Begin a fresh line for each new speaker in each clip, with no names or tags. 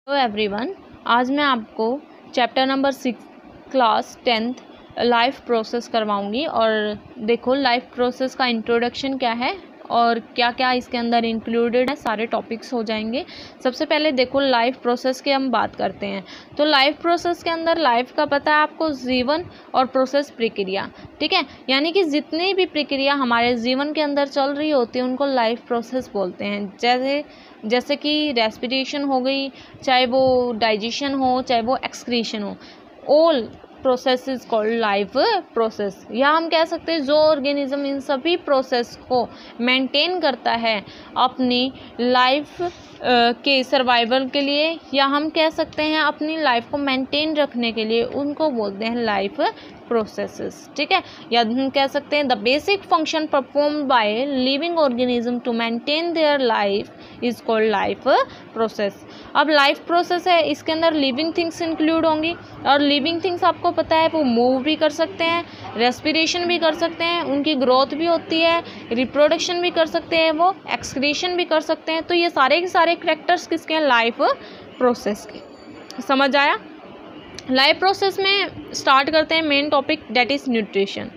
Hello everyone, आज मैं आपको chapter number 6 class 10th life process करवाऊंगी। और देखो, लाइफ प्रोसेस का इंट्रोडक्शन क्या है और क्या क्या इसके अंदर इंक्लूडेड है, सारे टॉपिक्स हो जाएंगे। सबसे पहले देखो, लाइफ प्रोसेस की हम बात करते हैं। तो लाइफ प्रोसेस के अंदर लाइफ का पता है आपको, जीवन और प्रोसेस प्रक्रिया, ठीक है। यानी कि जितनी भी प्रक्रिया हमारे जीवन के अंदर चल रही होती है उनको लाइफ प्रोसेस बोलते हैं। जैसे कि रेस्पिरेशन हो गई, चाहे वो डाइजेशन हो, चाहे वो एक्सक्रीशन हो, all process is called life process. या हम कह सकते हैं जो ऑर्गेनिज्म इन सभी प्रोसेस को मेंटेन करता है अपनी लाइफ के सर्वाइवल के लिए, या हम कह सकते हैं अपनी लाइफ को मेंटेन रखने के लिए, उनको बोलते हैं लाइफ प्रोसेसेस, ठीक है। या हम कह सकते हैं the basic function performed by living organism to maintain their life is called life process. अब लाइफ प्रोसेस है, इसके अंदर लिविंग थिंग्स इंक्लूड होंगी, और लिविंग थिंग्स आपको पता है वो मूव भी कर सकते हैं, रेस्पिरेशन भी कर सकते हैं, उनकी ग्रोथ भी होती है, रिप्रोडक्शन भी कर सकते हैं, वो एक्सक्रीशन भी कर सकते हैं। तो ये सारे के सारे करैक्टर्स किसके हैं? लाइफ प्रोसेस के। समझ आया? लाइफ प्रोसेस में स्टार्ट करते हैं main topic, that is nutrition.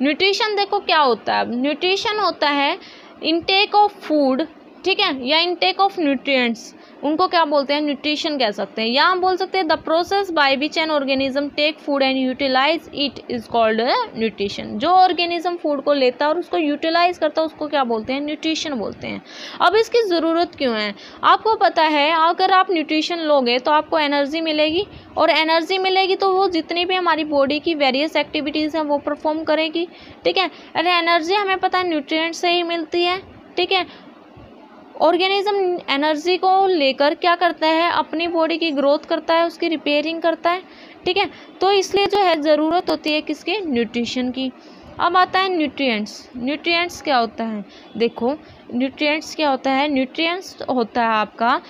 Nutrition देखो क्या होता है। न्यूट्रिशन होता है इनटेक ऑफ फूड, ठीक है, या इनटेक ऑफ न्यूट्रिएंट्स, उनको क्या बोलते हैं? न्यूट्रिशन कह सकते हैं। या हम बोल सकते हैं the process by which an organism take food and utilize it is called nutrition. जो ऑर्गेनिज्म फूड को लेता है और उसको यूटिलाइज करता है उसको क्या बोलते हैं? न्यूट्रिशन बोलते हैं। अब इसकी ज़रूरत क्यों है? आपको पता है अगर आप न्यूट्रिशन लोगे तो आपको एनर्जी मिलेगी, और एनर्जी मिलेगी तो वो जितनी भी हमारी बॉडी की वेरियस एक्टिविटीज़ हैं वो परफॉर्म करेगी, ठीक है। अरे एनर्जी हमें पता है न्यूट्रिएंट से ही मिलती है, ठीक है। ऑर्गेनिज्म एनर्जी को लेकर क्या करता है? अपनी बॉडी की ग्रोथ करता है, उसकी रिपेयरिंग करता है, ठीक है। तो इसलिए जो है ज़रूरत होती है किसके? न्यूट्रिशन की। अब आता है न्यूट्रिएंट्स। न्यूट्रिएंट्स क्या होता है? देखो, न्यूट्रिएंट्स क्या होता है? न्यूट्रिएंट्स होता है आपका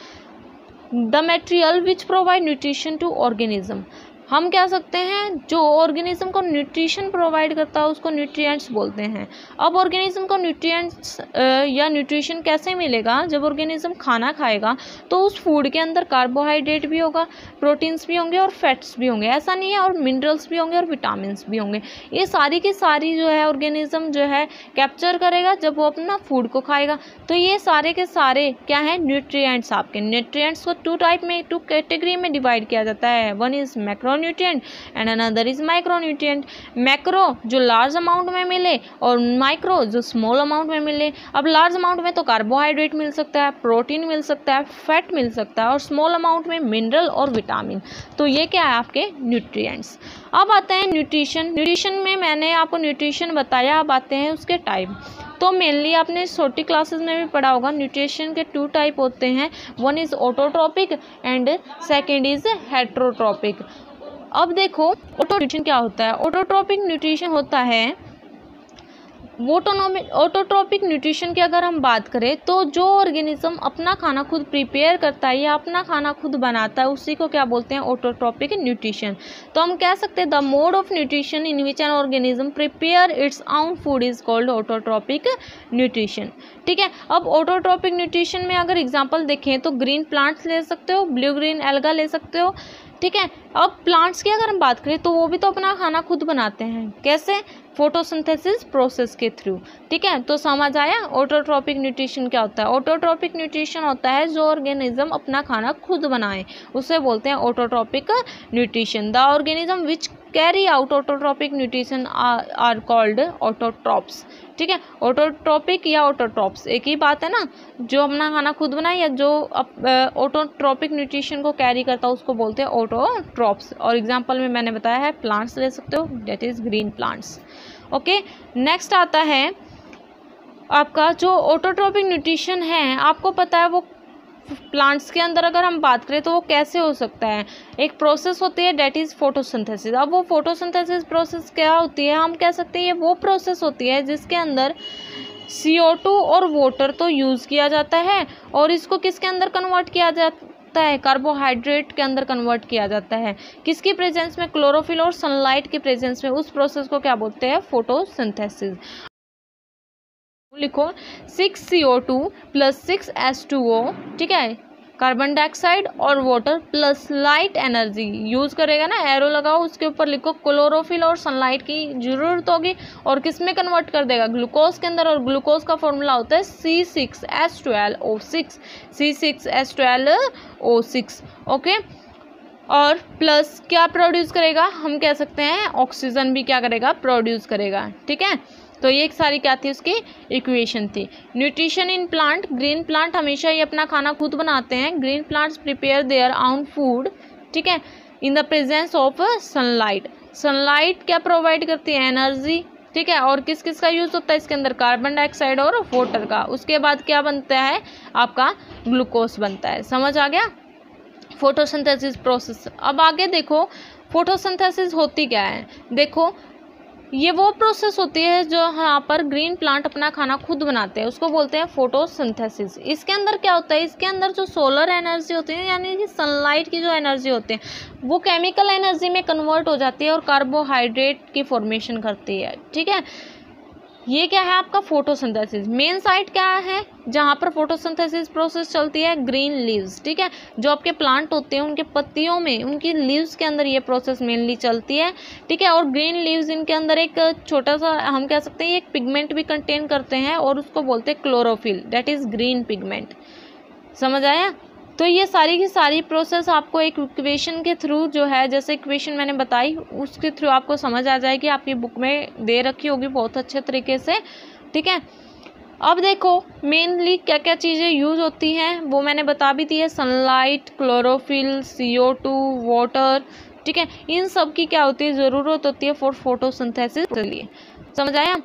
the material which provide nutrition to organism. हम कह सकते हैं जो ऑर्गेनिज्म को न्यूट्रिशन प्रोवाइड करता है उसको न्यूट्रिएंट्स बोलते हैं। अब ऑर्गेनिज्म को न्यूट्रिएंट्स या न्यूट्रिशन कैसे मिलेगा? जब ऑर्गेनिज्म खाना खाएगा तो उस फूड के अंदर कार्बोहाइड्रेट भी होगा, प्रोटीन्स भी होंगे और फैट्स भी होंगे, ऐसा नहीं है, और मिनरल्स भी होंगे और विटामिन भी होंगे। ये सारी की सारी जो है ऑर्गेनिज्म जो है कैप्चर करेगा जब वो अपना फूड को खाएगा। तो ये सारे के सारे क्या है? न्यूट्रिएंट्स। आपके न्यूट्रिएंट्स को टू कैटेगरी में डिवाइड किया जाता है। One is macronutrient and another is micronutrient. Macro जो लार्ज अमाउंट में मिले और माइक्रो जो स्मॉल अमाउंट में मिले। अब लार्ज अमाउंट में तो कार्बोहाइड्रेट मिल सकता है, प्रोटीन मिल सकता है, फैट मिल सकता है, और स्मॉल अमाउंट में मिनरल और विटामिन। तो ये क्या है? आपके न्यूट्रिएंट्स। अब आते हैं न्यूट्रिशन। न्यूट्रिशन में मैंने आपको न्यूट्रिशन बताया, अब आते हैं उसके टाइप। तो मेनली आपने छोटी क्लासेस में भी पढ़ा होगा, न्यूट्रिशन के 2 टाइप होते हैं। One is autotrophic and second is heterotrophic. अब देखो ऑटो न्यूट्रिशन क्या होता है। ऑटोट्रॉपिक न्यूट्रिशन होता है ऑटोट्रॉपिक न्यूट्रिशन की अगर हम बात करें तो जो ऑर्गेनिज्म अपना खाना खुद प्रिपेयर करता है या अपना खाना खुद बनाता है उसी को क्या बोलते हैं? Autotrophic nutrition. तो हम कह सकते हैं the mode of nutrition in which an organism prepare its own food is called autotrophic nutrition, ठीक है। अब ऑटोट्रॉपिक न्यूट्रिशन में अगर एग्जाम्पल देखें तो ग्रीन प्लांट्स ले सकते हो, ब्लू ग्रीन एल्गा ले सकते हो, ठीक है। अब प्लांट्स की अगर हम बात करें तो वो भी तो अपना खाना खुद बनाते हैं। कैसे? फोटोसिंथेसिस प्रोसेस के थ्रू, ठीक है। तो समझ आया ऑटोट्रॉपिक न्यूट्रिशन क्या होता है? ऑटोट्रॉपिक न्यूट्रिशन होता है जो ऑर्गेनिज्म अपना खाना खुद बनाए, उसे बोलते हैं autotrophic nutrition. The organism which carry out autotrophic nutrition are called autotrophs, ठीक है। ऑटोट्रॉपिक या ऑटोट्रॉप्स एक ही बात है ना। जो अपना खाना खुद बनाए या जो ऑटोट्रॉपिक न्यूट्रिशन को कैरी करता है उसको बोलते हैं ऑटोट्रॉप्स। और एग्जांपल में मैंने बताया है प्लांट्स ले सकते हो, that is green plants, okay. Next आता है आपका जो ऑटोट्रॉपिक न्यूट्रिशन है, आपको पता है वो प्लांट्स के अंदर अगर हम बात करें तो वो कैसे हो सकता है? एक प्रोसेस होती है डेट इज़ फोटोसिंथेसिस। अब वो फोटोसिंथेसिस प्रोसेस क्या होती है? हम कह सकते हैं ये वो प्रोसेस होती है जिसके अंदर CO2 और वाटर तो यूज़ किया जाता है, और इसको किसके अंदर कन्वर्ट किया जाता है? कार्बोहाइड्रेट के अंदर कन्वर्ट किया जाता है। किसकी प्रेजेंस में? क्लोरोफिल और सनलाइट की प्रेजेंस में। उस प्रोसेस को क्या बोलते हैं? फोटोसिंथेसिस। लिखो 6CO2 + 6H2O, ठीक है। कार्बन डाइऑक्साइड और water plus light energy use करेगा ना, एरो लगाओ उसके ऊपर लिखो क्लोरोफिल और सनलाइट की जरूरत होगी, और किस में कन्वर्ट कर देगा, ग्लूकोज के अंदर। और ग्लूकोज का फॉर्मूला होता है C6H12O6, C6H12O6, ओके। और प्लस क्या प्रोड्यूस करेगा, हम कह सकते हैं ऑक्सीजन भी क्या करेगा, प्रोड्यूस करेगा, ठीक है। तो ये एक सारी क्या थी, उसकी इक्वेशन थी। Nutrition in plant, green plant हमेशा ही अपना खाना खुद बनाते हैं। Green plants prepare their own food, ठीक है, in the presence of sunlight. Sunlight क्या प्रोवाइड करती है, एनर्जी, ठीक है। और किस किस का यूज़ होता है इसके अंदर, कार्बन डाइऑक्साइड और वाटर का। उसके बाद क्या बनता है आपका, ग्लूकोज बनता है। समझ आ गया, फोटोसिंथेसिस प्रोसेस। अब आगे देखो फोटोसिंथेसिस होती क्या है। देखो ये वो प्रोसेस होती है जो यहाँ पर ग्रीन प्लांट अपना खाना खुद बनाते हैं, उसको बोलते हैं फोटोसिंथेसिस। इसके अंदर क्या होता है, इसके अंदर जो सोलर एनर्जी होती है यानी कि सनलाइट की जो एनर्जी होती है वो केमिकल एनर्जी में कन्वर्ट हो जाती है और कार्बोहाइड्रेट की फॉर्मेशन करती है, ठीक है। ये क्या है आपका फोटोसिंथेसिस। मेन साइट क्या है जहाँ पर फोटोसिंथेसिस प्रोसेस चलती है, ग्रीन लीव्स, ठीक है। जो आपके प्लांट होते हैं उनके पत्तियों में, उनकी लीव्स के अंदर ये प्रोसेस मेनली चलती है, ठीक है। और ग्रीन लीव्स इनके अंदर एक छोटा सा हम कह सकते हैं एक पिगमेंट भी कंटेन करते हैं और उसको बोलते हैं chlorophyll, that is green pigment. समझ आया। तो ये सारी की सारी प्रोसेस आपको एक इक्वेशन के थ्रू जो है, जैसे इक्वेशन मैंने बताई उसके थ्रू आपको समझ आ जाएगी, आपकी बुक में दे रखी होगी बहुत अच्छे तरीके से, ठीक है। अब देखो मेनली क्या क्या चीज़ें यूज़ होती हैं वो मैंने बता भी दी है, सनलाइट, क्लोरोफिल, CO2, वाटर, ठीक है। इन सब की क्या होती है, ज़रूरत होती है फॉर फोटोसिंथेसिस के लिए। समझ आया।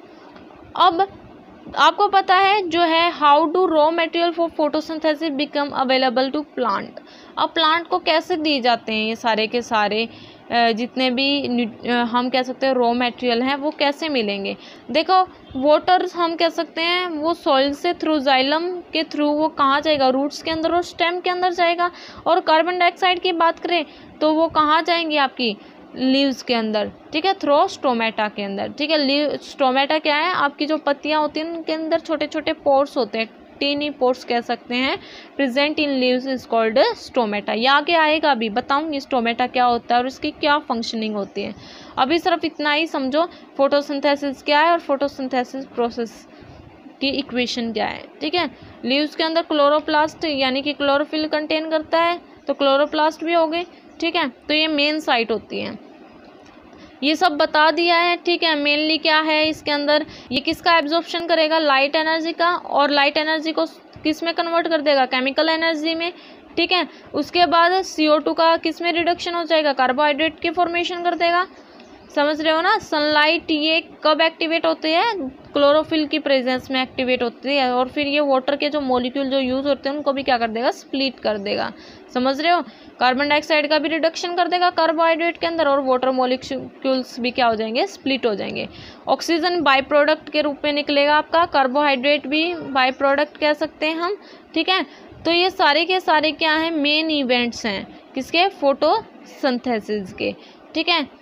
अब आपको पता है जो है how do raw material for photosynthesis become available to plant. अब प्लांट को कैसे दिए जाते हैं ये सारे के सारे जितने भी हम कह सकते हैं रॉ मटेरियल हैं वो कैसे मिलेंगे। देखो वाटर हम कह सकते हैं वो सॉइल से थ्रू जाइलम के थ्रू वो कहाँ जाएगा, रूट्स के अंदर और स्टेम के अंदर जाएगा। और कार्बन डाइऑक्साइड की बात करें तो वो कहाँ जाएंगी आपकी लीव्स के अंदर, ठीक है, थ्रो स्टोमेटा के अंदर, ठीक है। लीव स्टोमेटा क्या है, आपकी जो पत्तियां होती हैं उनके अंदर छोटे छोटे पोर्स होते हैं, टीनी पोर्स कह सकते हैं, present in leaves is called stomata. ये आगे आएगा अभी बताऊंगी स्टोमेटा क्या होता है और इसकी क्या फंक्शनिंग होती है। अभी सिर्फ इतना ही समझो फोटोसिंथेसिस क्या है और फोटोसिंथेसिस प्रोसेस की इक्वेशन क्या है, ठीक है। लीव्स के अंदर क्लोरोप्लास्ट यानी कि क्लोरोफिल कंटेन करता है, तो क्लोरोप्लास्ट भी हो गए, ठीक है। तो ये मेन साइट होती है, ये सब बता दिया है, ठीक है। मेनली क्या है इसके अंदर, ये किसका एब्जॉर्प्शन करेगा, लाइट एनर्जी का, और लाइट एनर्जी को किस में कन्वर्ट कर देगा, केमिकल एनर्जी में, ठीक है। उसके बाद CO2 का किस में रिडक्शन हो जाएगा, कार्बोहाइड्रेट की फॉर्मेशन कर देगा। समझ रहे हो ना। सनलाइट ये कब एक्टिवेट होती है, क्लोरोफिल की प्रेजेंस में एक्टिवेट होती है, और फिर ये वाटर के जो मॉलिक्यूल जो यूज़ होते हैं उनको भी क्या कर देगा, स्प्लिट कर देगा। समझ रहे हो। कार्बन डाइऑक्साइड का भी रिडक्शन कर देगा कार्बोहाइड्रेट के अंदर, और वाटर मॉलिक्यूल्स भी क्या हो जाएंगे, स्प्लिट हो जाएंगे। ऑक्सीजन बाई प्रोडक्ट के रूप में निकलेगा आपका, कार्बोहाइड्रेट भी बाई प्रोडक्ट कह सकते हैं हम, ठीक है। तो ये सारे के सारे क्या हैं, मेन इवेंट्स हैं किसके, फोटोसिंथेसिस के, ठीक है।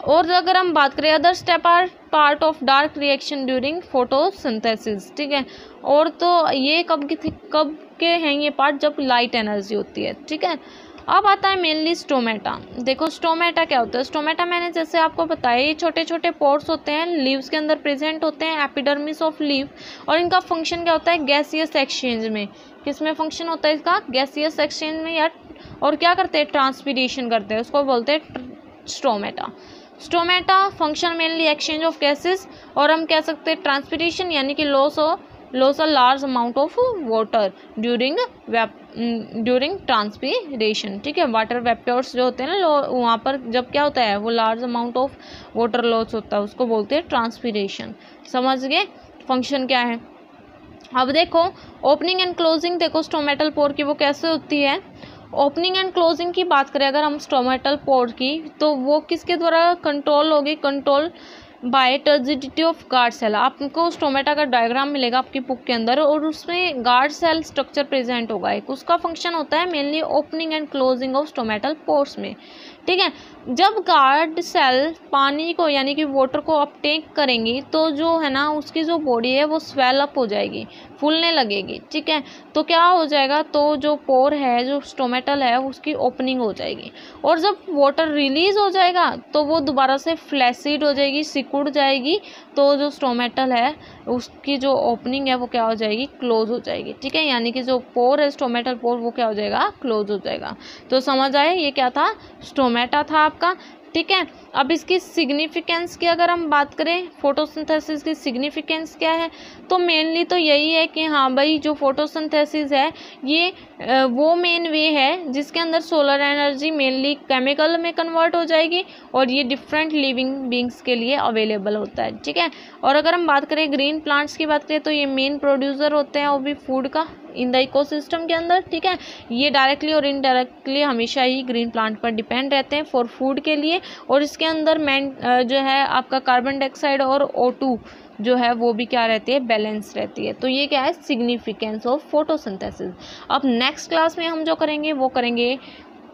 और अगर हम बात करें other step are part of dark reaction during photosynthesis, ठीक है। और तो ये कब के हैं ये पार्ट, जब लाइट एनर्जी होती है, ठीक है। अब आता है मेनली स्टोमेटा। देखो स्टोमेटा क्या होता है, स्टोमेटा मैंने जैसे आपको बताया ये छोटे छोटे पोर्स होते हैं, लीव्स के अंदर प्रेजेंट होते हैं, एपिडर्मिस ऑफ लीव, और इनका फंक्शन क्या होता है, गैसियस एक्सचेंज में। किस में फंक्शन होता है इसका, गैसियस एक्सचेंज में, या और क्या करते हैं, ट्रांसपीरेशन करते हैं, उसको बोलते हैं stomata. Stomata function mainly exchange of gases, और हम कह सकते हैं ट्रांसपीरेशन यानी कि loss a large amount of water during transpiration, ठीक है। वाटर वेपर्स जो होते हैं ना वहाँ पर जब क्या होता है, वो large amount of water loss होता है, उसको बोलते हैं ट्रांसपीरेशन। समझ गए फंक्शन क्या है। अब देखो ओपनिंग एंड क्लोजिंग, देखो स्टोमेटल पोर की वो कैसे होती है। ओपनिंग एंड क्लोजिंग की बात करें अगर हम स्टोमेटल पोर की, तो वो किसके द्वारा कंट्रोल होगी, control by turgidity of guard cell. आपको स्टोमेटा का डायग्राम मिलेगा आपकी बुक के अंदर, और उसमें गार्ड सेल स्ट्रक्चर प्रेजेंट होगा एक, उसका फंक्शन होता है mainly opening and closing of stomatal pores में। ठीक है। जब गार्ड सेल पानी को यानी कि वाटर को अपटेक करेंगी तो जो है ना उसकी जो बॉडी है वो स्वेल अप हो जाएगी, फूलने लगेगी, ठीक है। तो क्या हो जाएगा, तो जो पोर है, जो स्टोमेटल है, उसकी ओपनिंग हो जाएगी और जब वाटर रिलीज हो जाएगा तो वो दोबारा से फ्लैसिड हो जाएगी, सिकुड़ जाएगी। तो जो स्टोमेटल है उसकी जो ओपनिंग है वो क्या हो जाएगी, क्लोज हो जाएगी, ठीक है। यानी कि जो पोर है स्टोमेटल पोर वो क्या हो जाएगा, क्लोज हो जाएगा। तो समझ आए ये क्या था, स्टोमेटा था आपका, ठीक है। अब इसकी सिग्निफिकेंस की अगर हम बात करें, फोटोसिंथेसिस की सिग्निफिकेंस क्या है, तो मेनली तो यही है कि हाँ भाई जो फोटोसिंथेसिस है ये वो मेन वे है जिसके अंदर सोलर एनर्जी मेनली केमिकल में कन्वर्ट हो जाएगी और ये डिफरेंट लिविंग बींग्स के लिए अवेलेबल होता है, ठीक है। और अगर हम बात करें ग्रीन प्लांट्स की बात करें तो ये मेन प्रोड्यूसर होते हैं वो भी फूड का इन द इकोसिस्टम के अंदर, ठीक है। ये डायरेक्टली और इनडायरेक्टली हमेशा ही ग्रीन प्लांट पर डिपेंड रहते हैं फॉर फूड के लिए। और इसके अंदर जो है आपका कार्बन डाइऑक्साइड और O2 जो है वो भी क्या रहती है, बैलेंस रहती है। तो ये क्या है, सिग्निफिकेंस ऑफ फोटोसिंथेसिस। अब नेक्स्ट क्लास में हम जो करेंगे वो करेंगे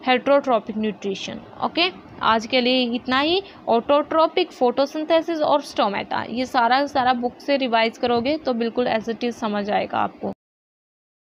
हेटरोट्रॉपिक न्यूट्रिशन। ओके, आज के लिए इतना ही। ऑटोट्रॉपिक, फोटोसिंथेसिस और स्टोमेटा, ये सारा बुक से रिवाइज करोगे तो बिल्कुल एज इट इज समझ आएगा आपको।